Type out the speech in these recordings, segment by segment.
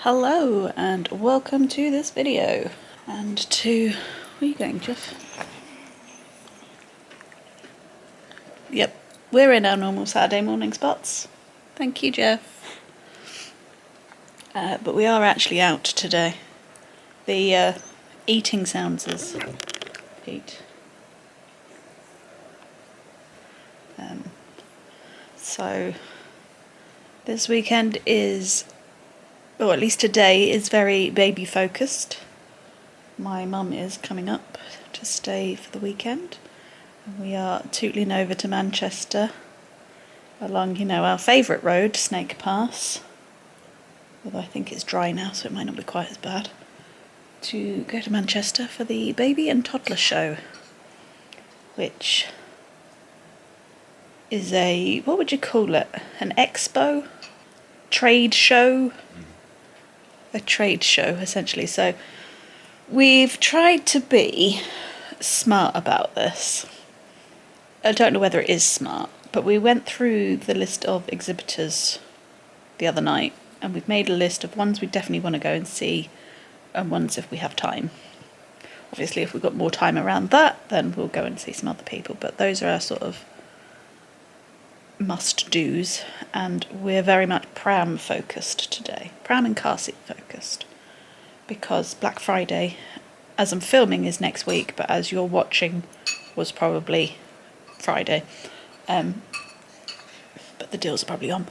Hello and welcome to this video and to, where are you going, Jeff? Yep, we're in our normal Saturday morning spots. Thank you, Jeff. But we are actually out today. The eating sounds is Pete. So this weekend is, or at least today, is very baby focused. My mum is coming up to stay for the weekend. And we are tootling over to Manchester along, our favourite road, Snake Pass. Although I think it's dry now, so it might not be quite as bad. To go to Manchester for the Baby and Toddler Show, which is what would you call it? An expo? Trade show? A trade show, essentially. So we've tried to be smart about this. I don't know whether it is smart, but we went through the list of exhibitors the other night, and we've made a list of ones we definitely want to go and see, and ones if we have time. Obviously, if we've got more time around that, then we'll go and see some other people, but those are our sort of must-dos, and we're very much pram focused today. Pram and car seat focused. Because Black Friday, as I'm filming, is next week, but as you're watching was probably Friday. But the deals are probably on.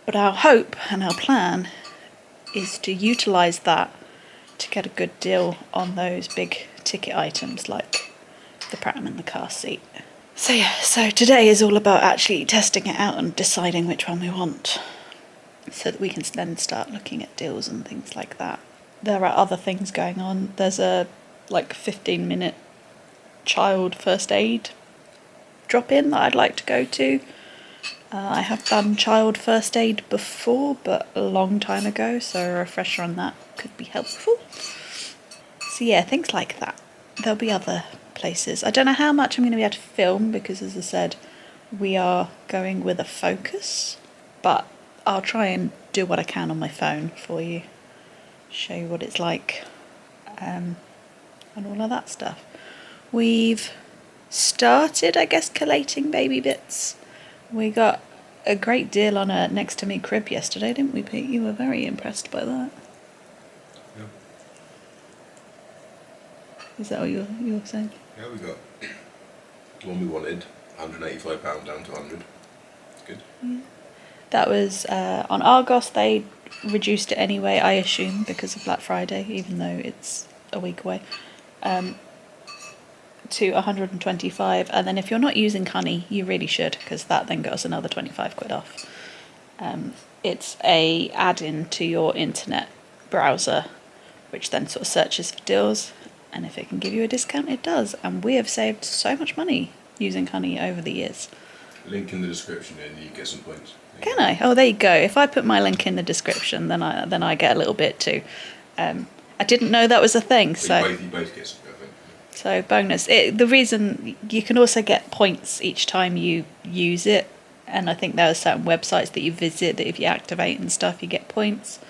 But our hope and our plan is to utilise that to get a good deal on those big ticket items like the pram and the car seat. So today is all about actually testing it out and deciding which one we want, so that we can then start looking at deals and things like that. There are other things going on. There's a 15-minute child first aid drop-in that I'd like to go to. I have done child first aid before, but a long time ago, so a refresher on that could be helpful. So yeah, things like that. There'll be other places. I don't know how much I'm going to be able to film because, as I said, we are going with a focus, but I'll try and do what I can on my phone for you, show you what it's like, and all of that stuff. We've started, I guess, collating baby bits. We got a great deal on a next to me crib yesterday, didn't we, Pete? You were very impressed by that. Yeah. Is that what you were saying? Yeah, we got the one we wanted, £185 down to 100. It's good. Yeah. That was on Argos. They reduced it anyway, I assume, because of Black Friday, even though it's a week away, to 125. And then if you're not using Honey, you really should, because that then got us another 25 quid off. It's a add-in to your internet browser, which then sort of searches for deals, and if it can give you a discount, it does. And we have saved so much money using Honey over the years. Link in the description and you get some points. Can I? Oh, there you go. If I put my link in the description, then I get a little bit too. I didn't know that was a thing. So you both get some, I think. So bonus. The reason you can also get points each time you use it, and I think there are certain websites that you visit that if you activate and stuff, you get points.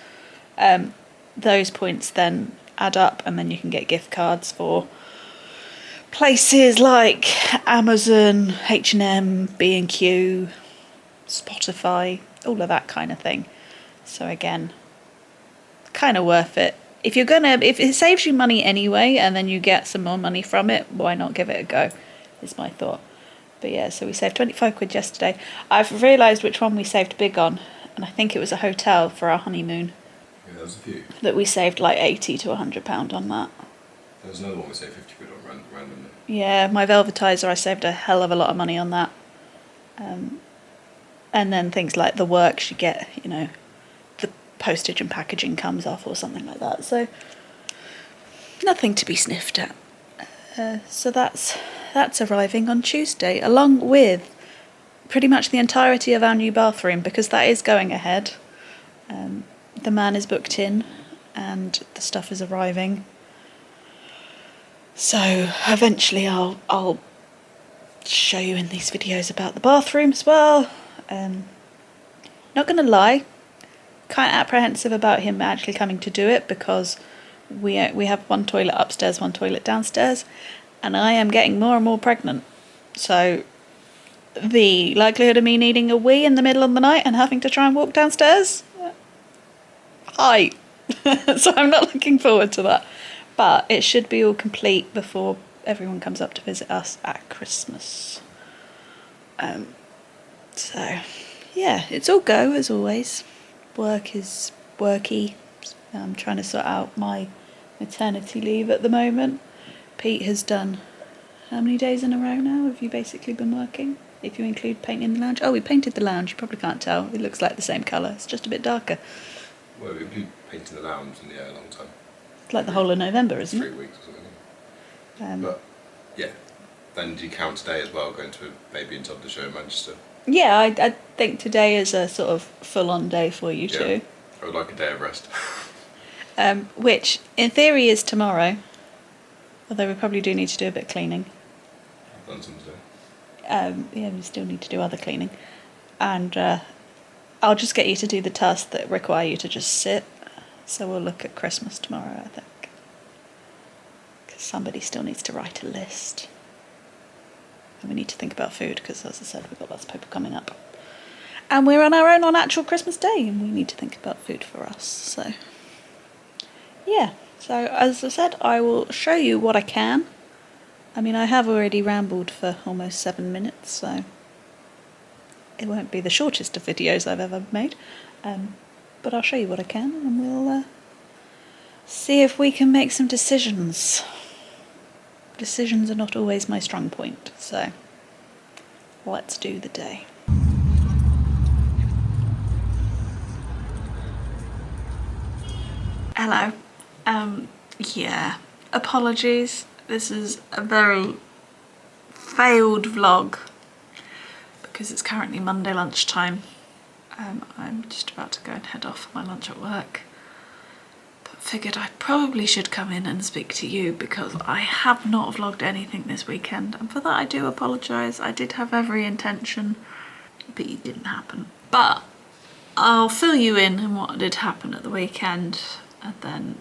Those points then add up, and then you can get gift cards for places like Amazon, H&M, B&Q, Spotify, all of that kind of thing. So again, kind of worth it. If it saves you money anyway, and then you get some more money from it, why not give it a go, is my thought. But yeah, so we saved 25 quid yesterday. I've realised which one we saved big on, and I think it was a hotel for our honeymoon. Yeah, there was a few. That we saved like £80 to £100 on that. There was another one we saved 50 quid on randomly. Yeah, my velvetizer, I saved a hell of a lot of money on that. And then things like the works you get, the postage and packaging comes off or something like that. So nothing to be sniffed at. So that's arriving on Tuesday, along with pretty much the entirety of our new bathroom, because that is going ahead. The man is booked in and the stuff is arriving. So eventually I'll show you in these videos about the bathroom as well. Not going to lie, kind of apprehensive about him actually coming to do it because we have one toilet upstairs, one toilet downstairs, and I am getting more and more pregnant. So the likelihood of me needing a wee in the middle of the night and having to try and walk downstairs, high. So I'm not looking forward to that. But it should be all complete before everyone comes up to visit us at Christmas. So, yeah, it's all go as always. Work is worky. I'm trying to sort out my maternity leave at the moment. Pete has done how many days in a row now have you basically been working? If you include painting the lounge. Oh, we painted the lounge. You probably can't tell. It looks like the same colour. It's just a bit darker. Well, we've been painting the lounge in a long time. It's like the whole of November, isn't 3 it? weeks or something. But, yeah. Then do you count today as well, going to a Baby and Toddler Show in Manchester? Yeah, I think today is a sort of full-on day for you too. I would like a day of rest. Which, in theory, is tomorrow. Although we probably do need to do a bit of cleaning. I've done some today. Yeah, we still need to do other cleaning. And I'll just get you to do the tasks that require you to just sit. So we'll look at Christmas tomorrow, I think. Because somebody still needs to write a list. And we need to think about food, because as I said, we've got lots of people coming up. And we're on our own on actual Christmas Day, and we need to think about food for us. So, yeah. So, as I said, I will show you what I can. I mean, I have already rambled for almost 7 minutes, so it won't be the shortest of videos I've ever made. But I'll show you what I can, and we'll see if we can make some decisions. Decisions are not always my strong point, so let's do the day. Hello. Yeah, apologies. This is a very failed vlog because it's currently Monday lunchtime. I'm just about to go and head off for my lunch at work. But figured I probably should come in and speak to you because I have not vlogged anything this weekend. And for that I do apologise. I did have every intention, but it didn't happen. But I'll fill you in on what did happen at the weekend, and then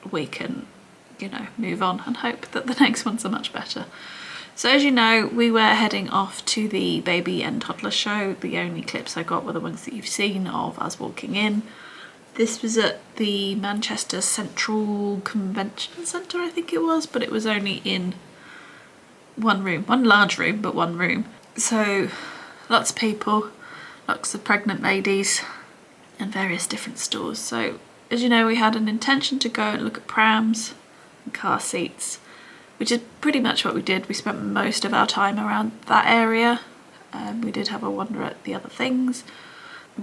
we can, you know, move on and hope that the next ones are much better. So as you know, we were heading off to the Baby and Toddler Show. The only clips I got were the ones that you've seen of us walking in. This was at the Manchester Central Convention Centre, I think it was, but it was only in one room, one large room, but one room. So lots of people, lots of pregnant ladies, and various different stores. So as you know, we had an intention to go and look at prams and car seats, which is pretty much what we did. We spent most of our time around that area. We did have a wander at the other things.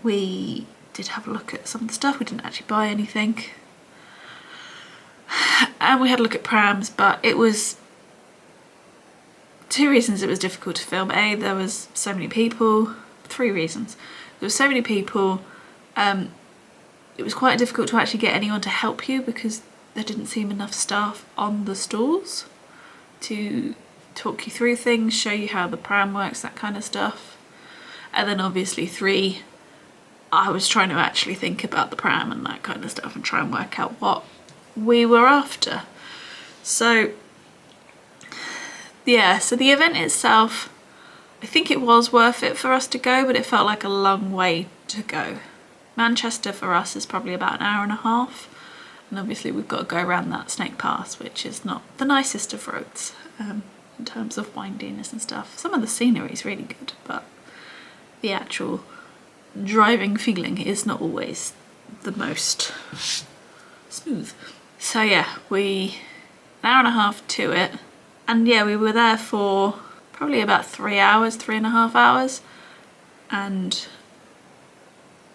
We did have a look at some of the stuff. We didn't actually buy anything. And we had a look at prams, but it was 2 reasons it was difficult to film. A, there was so many people. 3 reasons. There were so many people. It was quite difficult to actually get anyone to help you because there didn't seem enough staff on the stalls to talk you through things, show you how the pram works, that kind of stuff. And then obviously 3, I was trying to actually think about the pram and that kind of stuff and try and work out what we were after. So yeah, so the event itself, I think it was worth it for us to go, but it felt like a long way to go. Manchester for us is probably about an hour and a half. And obviously we've got to go around that Snake Pass, which is not the nicest of roads in terms of windiness and stuff. Some of the scenery is really good, but the actual driving feeling is not always the most smooth. So yeah, an hour and a half to it. And yeah, we were there for probably about 3 hours, 3.5 hours.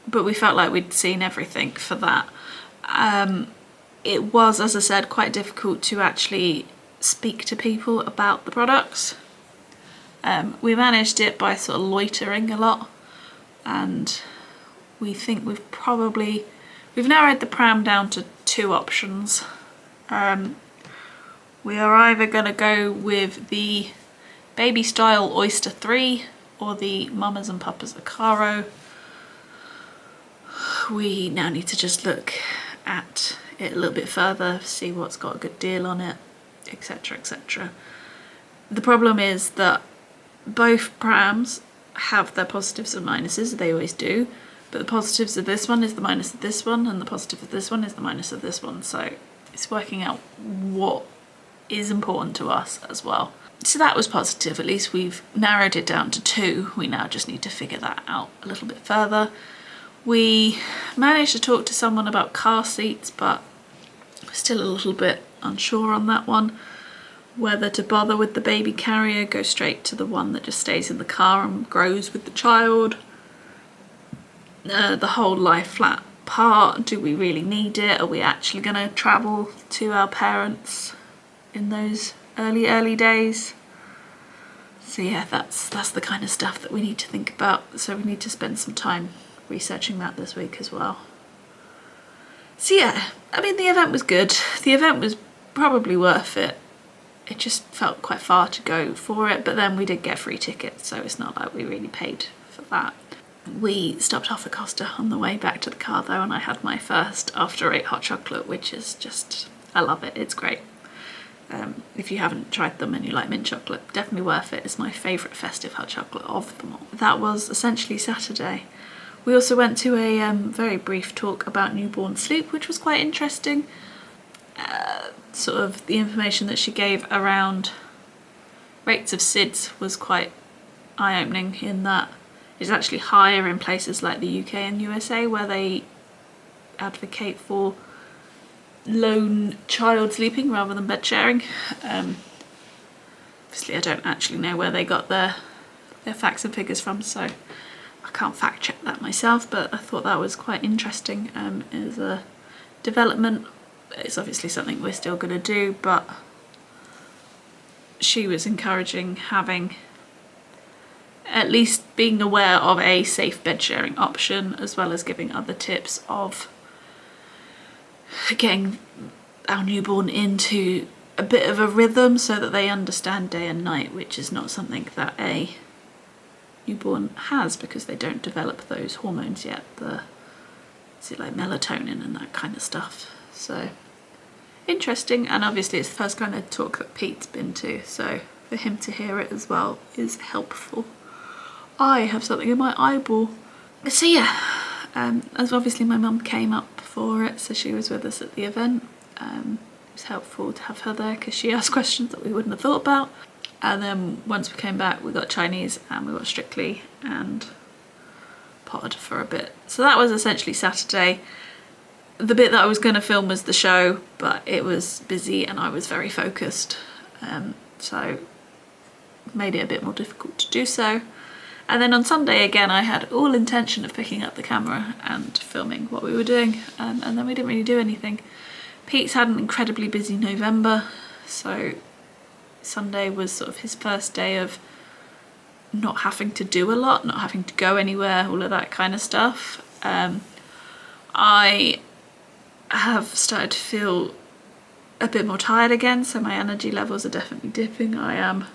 But we felt like we'd seen everything for that. It was, as I said, quite difficult to actually speak to people about the products. We managed it by sort of loitering a lot, and we think we've narrowed the pram down to 2 options. We are either going to go with the baby style Oyster 3 or the Mamas and Papas Acaro. we now need to just look at it a little bit further, see what's got a good deal on it, etc, etc. The problem is that both prams have their positives and minuses, they always do, but the positives of this one is the minus of this one, and the positive of this one is the minus of this one, so it's working out what is important to us as well. So that was positive, at least we've narrowed it down to 2. We now just need to figure that out a little bit further. We managed to talk to someone about car seats, but we're still a little bit unsure on that one. Whether to bother with the baby carrier, go straight to the one that just stays in the car and grows with the child. The whole lie flat part, do we really need it? Are we actually going to travel to our parents in those early days? So yeah, that's the kind of stuff that we need to think about. So we need to spend some time researching that this week as well. So yeah, I mean, the event was good. The event was probably worth it. It just felt quite far to go for it, but then we did get free tickets, so it's not like we really paid for that. We stopped off at Costa on the way back to the car though, and I had my first after 8 hot chocolate, which is just, I love it, it's great. If you haven't tried them and you like mint chocolate, definitely worth it. It's my favourite festive hot chocolate of them all. That was essentially Saturday. We also went to a very brief talk about newborn sleep, which was quite interesting. Sort of the information that she gave around rates of SIDS was quite eye-opening, in that it's actually higher in places like the UK and USA, where they advocate for lone child sleeping rather than bed sharing. Obviously I don't actually know where they got their facts and figures from, so I can't fact check that myself, but I thought that was quite interesting as a development. It's obviously something we're still going to do, but she was encouraging having, at least being aware of a safe bed sharing option, as well as giving other tips of getting our newborn into a bit of a rhythm so that they understand day and night, which is not something that a newborn has because they don't develop those hormones yet, is it like melatonin and that kind of stuff. So interesting, and obviously it's the first kind of talk that Pete's been to, so for him to hear it as well is helpful. I have something in my eyeball. So yeah, as obviously my mum came up for it, so she was with us at the event. It was helpful to have her there because she asked questions that we wouldn't have thought about. And then once we came back, we got Chinese and we got Strictly and potted for a bit. So that was essentially Saturday. The bit that I was going to film was the show, but it was busy and I was very focused, so made it a bit more difficult to do so. And then on Sunday again, I had all intention of picking up the camera and filming what we were doing, and then we didn't really do anything. Pete's had an incredibly busy November, so Sunday was sort of his first day of not having to do a lot, not having to go anywhere, all of that kind of stuff. I have started to feel a bit more tired again, so my energy levels are definitely dipping. I am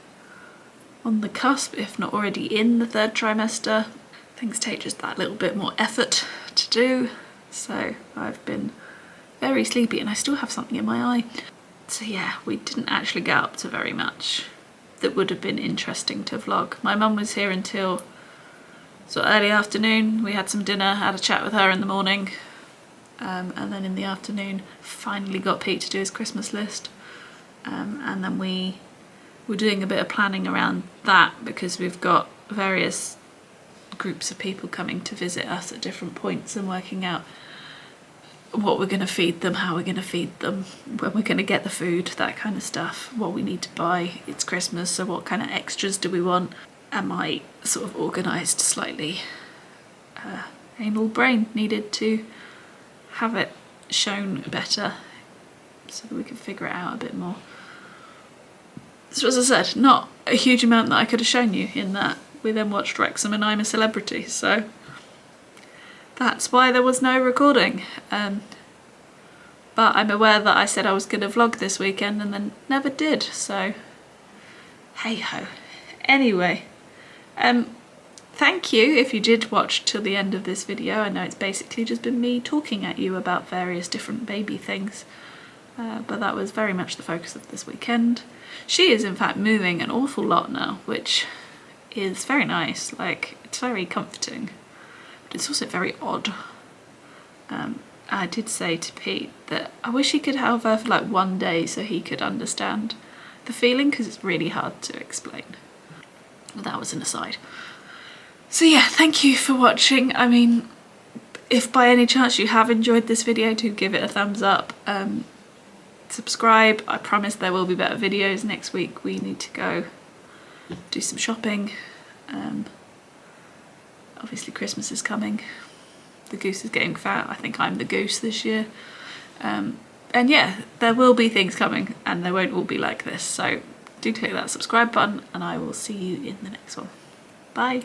on the cusp, if not already in the 3rd trimester. Things take just that little bit more effort to do, so I've been very sleepy and I still have something in my eye. So yeah, we didn't actually get up to very much that would have been interesting to vlog. My mum was here until sort of early afternoon. We had some dinner, had a chat with her in the morning, and then in the afternoon finally got Pete to do his Christmas list, and then we were doing a bit of planning around that because we've got various groups of people coming to visit us at different points and working out what we're going to feed them, how we're going to feed them, when we're going to get the food, that kind of stuff, what we need to buy. It's Christmas, so what kind of extras do we want? And my sort of organised slightly anal brain needed to have it shown better so that we could figure it out a bit more. So as I said, not a huge amount that I could have shown you, in that we then watched Wrexham and I'm a Celebrity, so that's why there was no recording. But I'm aware that I said I was going to vlog this weekend and then never did, so hey ho. Anyway, thank you if you did watch till the end of this video. I know it's basically just been me talking at you about various different baby things, but that was very much the focus of this weekend. She is in fact moving an awful lot now, which is very nice. Like, it's very comforting, but it's also very odd. I did say to Pete that I wish he could have her for like one day so he could understand the feeling, because it's really hard to explain. But that was an aside. So yeah, thank you for watching. I mean, if by any chance you have enjoyed this video, do give it a thumbs up. Subscribe. I promise there will be better videos next week. We need to go do some shopping. Obviously Christmas is coming. The goose is getting fat. I think I'm the goose this year. And yeah, there will be things coming, and they won't all be like this. So do click that subscribe button, and I will see you in the next one. Bye.